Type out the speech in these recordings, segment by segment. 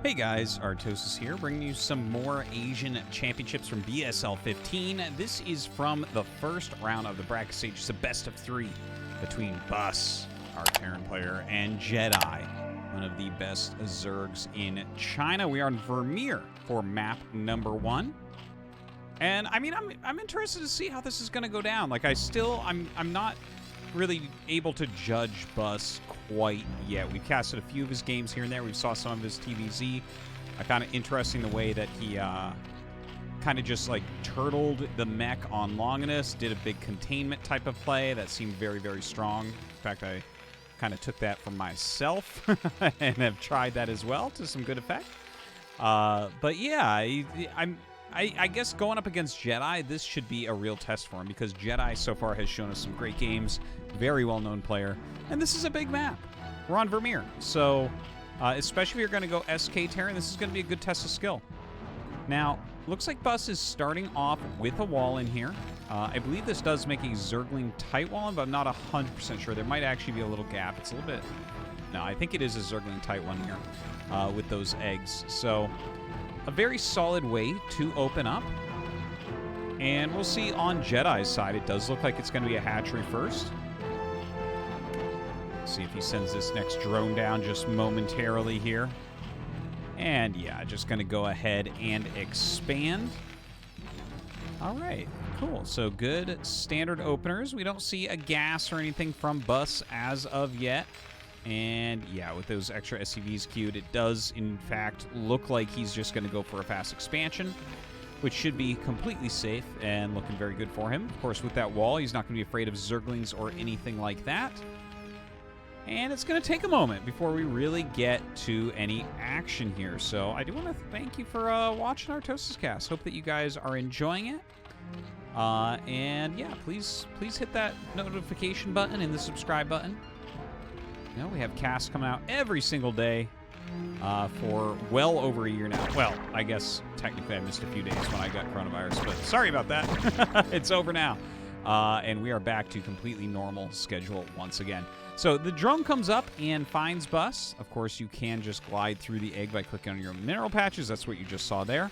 Hey guys, Artosis here, bringing you some more Asian Championships from BSL 15. This is from the first round of the bracket stage. It's a best of 3 between Bus, our Terran player, and JeDi, one of the best Zergs in China. We are in Vermeer for map number 1. And I mean, I'm interested to see how this is going to go down. Like, I'm not really able to judge Bus quite yet. We've casted a few of his games here and there. We saw some of his TVZ. I found it interesting the way that he kind of just like turtled the mech on Longinus, did a big containment type of play that seemed very, very strong. In fact, I kind of took that for myself and have tried that as well to some good effect. But yeah, I guess going up against JeDi, this should be a real test for him because JeDi so far has shown us some great games, very well-known player, and this is a big map. We're on Vermeer, so especially if you're going to go SK Terran, this is going to be a good test of skill. Now, looks like Bus is starting off with a wall in here. I believe this does make a Zergling tight wall, but I'm not 100% sure. There might actually be a little gap. It's a little bit... No, I think it is a Zergling tight one here with those eggs. So... a very solid way to open up. And we'll see on JeDi's side, it does look like it's going to be a hatchery first. See if he sends this next drone down just momentarily here. And yeah, just going to go ahead and expand. All right, cool. So good standard openers. We don't see a gas or anything from Bus as of yet. And yeah, with those extra SCVs queued, it does, in fact, look like he's just going to go for a fast expansion, which should be completely safe and looking very good for him. Of course, with that wall, he's not going to be afraid of Zerglings or anything like that. And it's going to take a moment before we really get to any action here. So I do want to thank you for watching ArtosisCasts. Hope that you guys are enjoying it. And yeah, please hit that notification button and the subscribe button. You know, we have casts coming out every single day for well over a year now. Well, I guess technically I missed a few days when I got coronavirus, but sorry about that. It's over now. And we are back to completely normal schedule once again. So the drone comes up and finds Bus. Of course, you can just glide through the egg by clicking on your mineral patches. That's what you just saw there.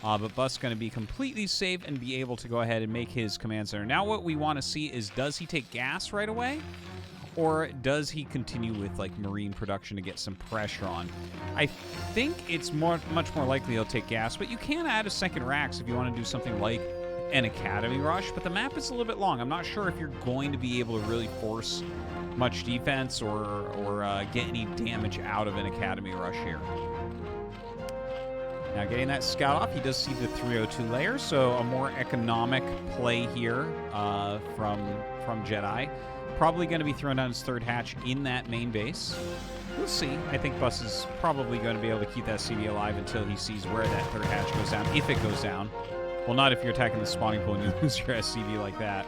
But Bus is going to be completely safe and be able to go ahead and make his command center. Now what we want to see is, does he take gas right away? Or does he continue with, like, marine production to get some pressure on? I think it's much more likely he'll take gas, but you can add a second Rax if you want to do something like an Academy Rush, but the map is a little bit long. I'm not sure if you're going to be able to really force much defense or get any damage out of an Academy Rush here. Now, getting that scout off, he does see the 302 layer, so a more economic play here from JeDi. Probably going to be throwing down his third hatch in that main base. We'll see. I think Bus is probably going to be able to keep that CV alive until he sees where that third hatch goes down, if it goes down. Well, not if you're attacking the spawning pool and you lose your SCV like that.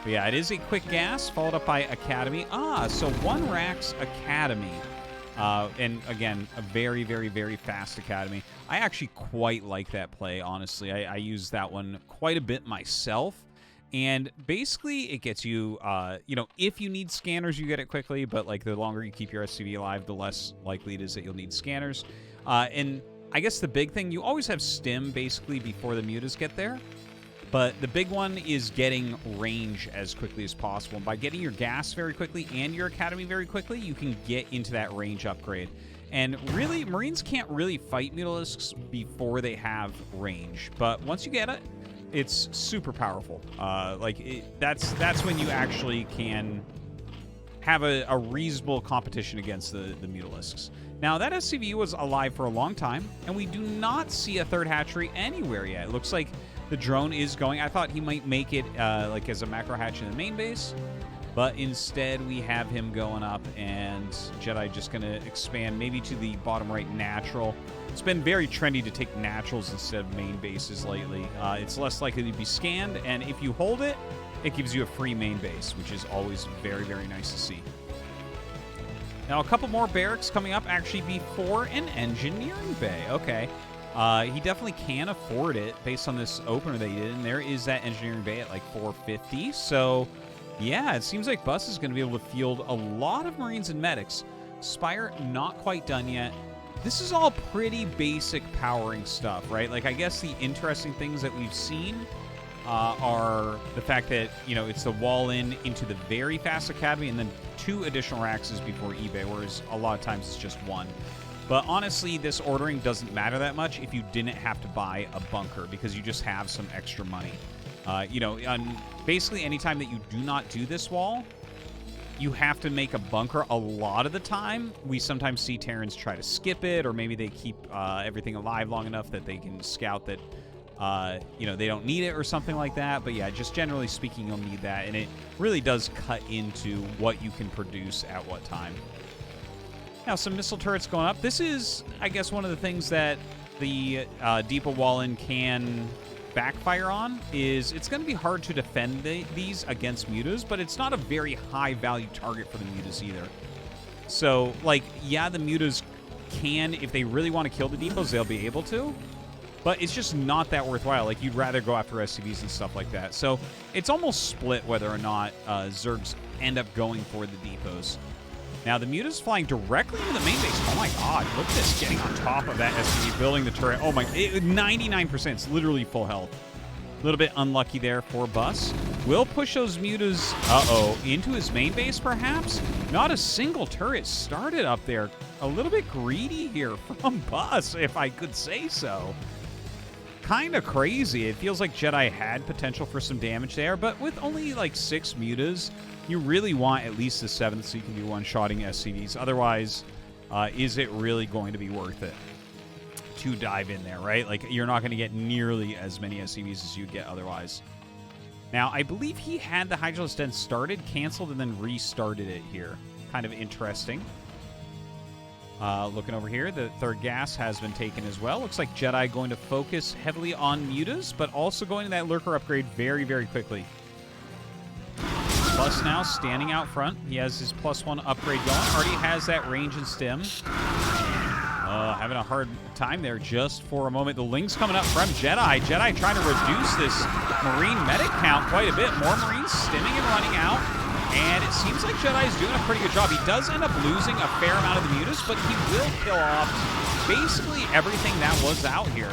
But yeah, it is a quick gas, followed up by Academy. So 1 Rax Academy. And again, a very, very, very fast Academy. I actually quite like that play, honestly. I use that one quite a bit myself. And basically, it gets you, you know, if you need scanners, you get it quickly. But, like, the longer you keep your SCV alive, the less likely it is that you'll need scanners. And I guess the big thing, you always have stim, basically, before the mutas get there. But the big one is getting range as quickly as possible. And by getting your gas very quickly and your Academy very quickly, you can get into that range upgrade. And really, Marines can't really fight Mutalisks before they have range. But once you get it, it's super powerful. That's when you actually can have a reasonable competition against the Mutalisks. Now, that SCV was alive for a long time, and we do not see a third hatchery anywhere yet. It looks like the drone is going. I thought he might make it like as a macro hatch in the main base, but instead we have him going up, and JeDi just going to expand maybe to the bottom right natural. It's been very trendy to take naturals instead of main bases lately. It's less likely to be scanned, and if you hold it, it gives you a free main base, which is always very, very nice to see. Now, a couple more barracks coming up actually before an engineering bay. Okay. He definitely can afford it based on this opener that he did, and there is that engineering bay at like 450. So, yeah, it seems like Bus is going to be able to field a lot of Marines and medics. Spire not quite done yet. this is all pretty basic powering stuff, right? Like, I guess the interesting things that we've seen are the fact that, you know, it's the wall in into the very fast academy and then 2 additional racks before eBay, whereas a lot of times it's just 1. But honestly, this ordering doesn't matter that much if you didn't have to buy a bunker because you just have some extra money. You know, basically anytime that you do not do this wall, you have to make a bunker a lot of the time. We sometimes see Terrans try to skip it, or maybe they keep everything alive long enough that they can scout that, you know, they don't need it or something like that. But yeah, just generally speaking, you'll need that. And it really does cut into what you can produce at what time. Now, some missile turrets going up. This is, I guess, one of the things that the depot wall-in can backfire on is it's going to be hard to defend these against mutas, but it's not a very high-value target for the mutas either. So, like, yeah, the mutas can, if they really want to kill the depots, they'll be able to, but it's just not that worthwhile. Like, you'd rather go after SCVs and stuff like that. So, it's almost split whether or not Zergs end up going for the depots. Now, the Muta's flying directly into the main base. Oh, my God. Look at this. Getting on top of that SCV, building the turret. Oh, my. 99%. It's literally full health. A little bit unlucky there for Bus. Will push those Mutas, into his main base, perhaps? Not a single turret started up there. A little bit greedy here from Bus, if I could say so. Kind of crazy. It feels like JeDi had potential for some damage there, but with only, like, 6 Mutas, you really want at least the 7th so you can do one-shotting SCVs. Otherwise, is it really going to be worth it to dive in there, right? Like, you're not going to get nearly as many SCVs as you'd get otherwise. Now, I believe he had the Hydralisk Den started, canceled, and then restarted it here. Kind of interesting. Looking over here, the 3rd gas has been taken as well. Looks like JeDi going to focus heavily on Mutas, but also going to that Lurker upgrade very, very quickly. Bus now standing out front. He has his +1 upgrade going. Already has that range and stim. Having a hard time there just for a moment. The Link's coming up from JeDi. JeDi trying to reduce this Marine medic count quite a bit. More Marines stimming and running out. And it seems like JeDi's doing a pretty good job. He does end up losing a fair amount of the Mutas, but he will kill off basically everything that was out here.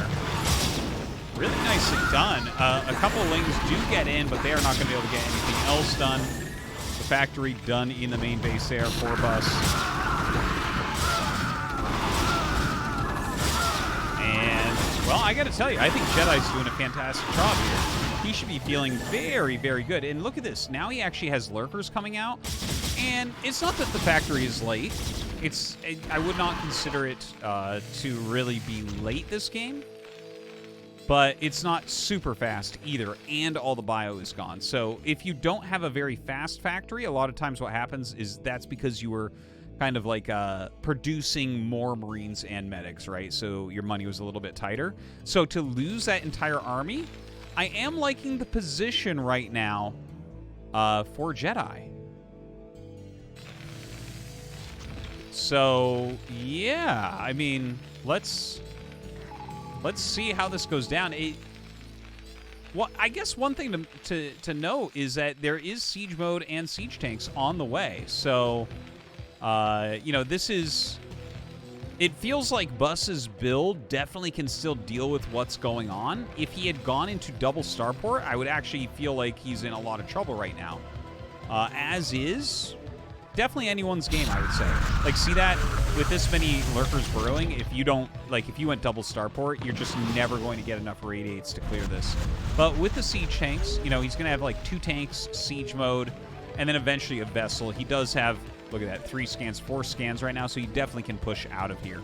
Really nicely done. A couple of Lings do get in, but they are not going to be able to get anything else done. The factory done in the main base there for Bus. And, well, I got to tell you, I think JeDi's doing a fantastic job here. He should be feeling very, very good. And look at this. Now he actually has Lurkers coming out. And it's not that the factory is late. I would not consider it to really be late this game. But it's not super fast either, and all the bio is gone. So if you don't have a very fast factory, a lot of times what happens is that's because you were kind of like producing more Marines and medics, right? So your money was a little bit tighter. So to lose that entire army, I am liking the position right now for JeDi. So, yeah, I mean, let's see how this goes down. Well, I guess one thing to know is that there is siege mode and siege tanks on the way. So, you know, it feels like Bus's build definitely can still deal with what's going on. If he had gone into double starport, I would actually feel like he's in a lot of trouble right now. As is, definitely anyone's game, I would say. Like, see that? With this many Lurkers burrowing, if you went double starport, you're just never going to get enough radiates to clear this. But with the siege tanks, you know, he's going to have like 2 tanks, siege mode, and then eventually a vessel. He does have, look at that, 3 scans, 4 scans right now, so he definitely can push out of here.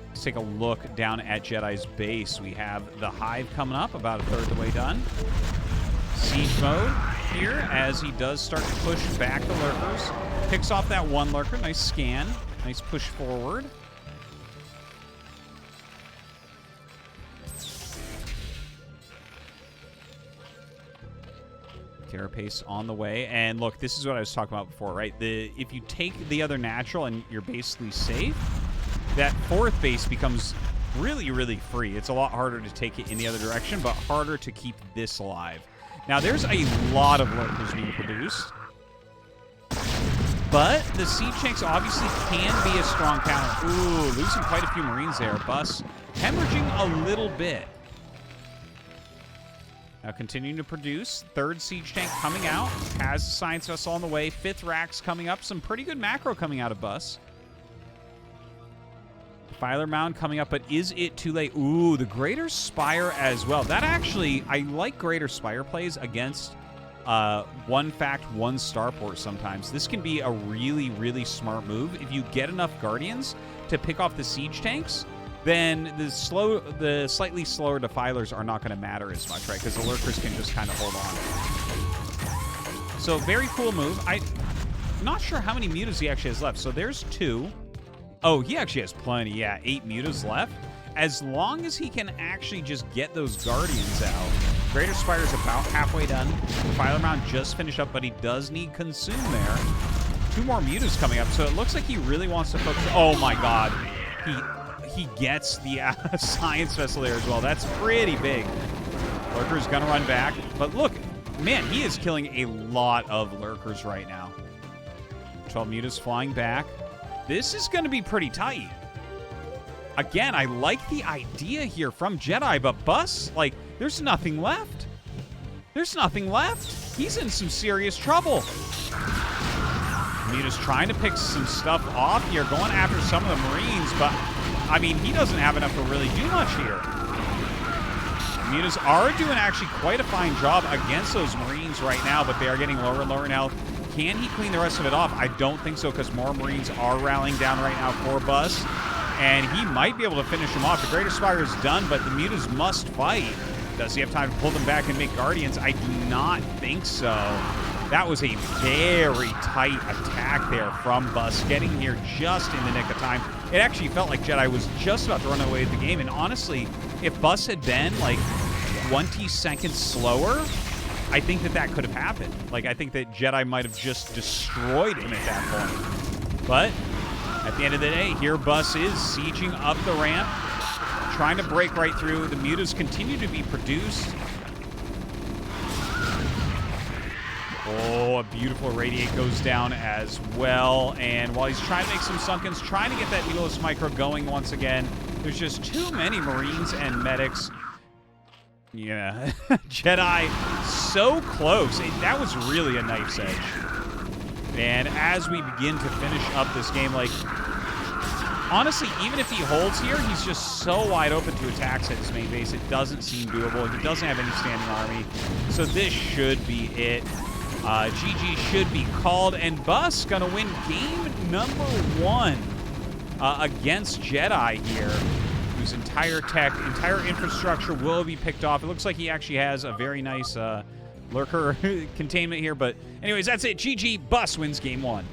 Let's take a look down at JeDi's base. We have the Hive coming up, about a third of the way done. Siege mode here as he does start to push back the Lurkers. Picks off that 1 Lurker. Nice scan. Nice push forward. Carapace on the way. And look, this is what I was talking about before, right? If you take the other natural and you're basically safe, that 4th base becomes really, really free. It's a lot harder to take it in the other direction, but harder to keep this alive. Now, there's a lot of Lurkers being produced. But the siege tanks obviously can be a strong counter. Ooh, losing quite a few Marines there. Bus hemorrhaging a little bit. Now continuing to produce. Third siege tank coming out. Has a science vessel on the way. Fifth rack's coming up. Some pretty good macro coming out of Bus. Filer Mound coming up, but is it too late? Ooh, the Greater Spire as well. That actually, I like Greater Spire plays against one fact, one starport sometimes. This can be a really, really smart move. If you get enough Guardians to pick off the siege tanks, then the slightly slower defilers are not going to matter as much, right? Because the lurkers can just kind of hold on. So very cool move. I'm not sure how many mutas he actually has left. So there's 2. Oh, he actually has plenty. Yeah, 8 mutas left. As long as he can actually just get those Guardians out. Greater Spire is about halfway done. Filer Mound just finished up, but he does need Consume there. 2 more mutas coming up, so it looks like he really wants to focus. Oh my god. He gets the science vessel there as well. That's pretty big. Lurker's gonna run back. But look, man, he is killing a lot of Lurkers right now. 12 mutas flying back. This is going to be pretty tight. Again, I like the idea here from JeDi, but Bus, like, there's nothing left. There's nothing left. He's in some serious trouble. Muta's trying to pick some stuff off here, going after some of the Marines, but, I mean, he doesn't have enough to really do much here. Mutas are doing actually quite a fine job against those Marines right now, but they are getting lower and lower in health. Can he clean the rest of it off? I don't think so, because more Marines are rallying down right now for Bus, and he might be able to finish him off. The Greater Spire is done, but the Mutas must fight. Does he have time to pull them back and make Guardians? I do not think so. That was a very tight attack there from Bus, getting here just in the nick of time. It actually felt like JeDi was just about to run away with the game, and honestly, if Bus had been like 20 seconds slower, I think that could have happened. Like, I think that JeDi might have just destroyed him at that point. But at the end of the day, here Bus is sieging up the ramp, trying to break right through. The mutas continue to be produced. Oh, a beautiful Radiate goes down as well. And while he's trying to make some Sunkens, trying to get that Mutalisk Micro going once again, there's just too many Marines and medics. Yeah, JeDi so close. That was really a knife's edge. And as we begin to finish up this game, like, honestly, even if he holds here, he's just so wide open to attacks at his main base. It doesn't seem doable. He doesn't have any standing army. So this should be it. GG should be called, and Bus gonna win game number 1 against JeDi here, whose entire infrastructure will be picked off. It looks like he actually has a very nice lurker containment here, but anyways, that's it. GG, Bus wins game 1.